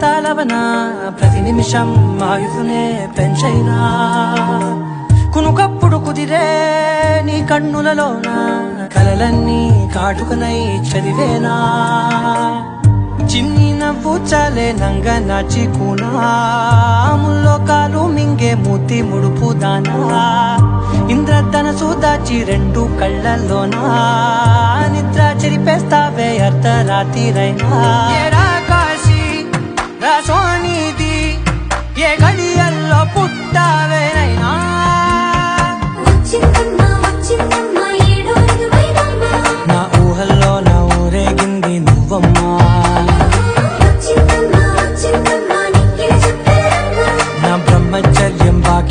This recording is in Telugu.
పర్వతాలవన ప్రతి నిమిషం ఆయుధునే పెంచైనా కునుకప్పుడు కుదిరే నీ కన్నులలోన కలలన్నీ కాటుకనై చదివేనా చిన్ని నవ్వు చాలే నంగ నాచి కూనాముల్లో కాలు మింగే మూతి ముడుపు దానా ఇంద్రధనసు దాచి రెండు కళ్ళల్లోనా నిద్ర చెరిపేస్తావే అర్ధరాత్రిరైనా ఏరా కాశీ రాసోనిది ఏ గడియల్లో పుట్టావే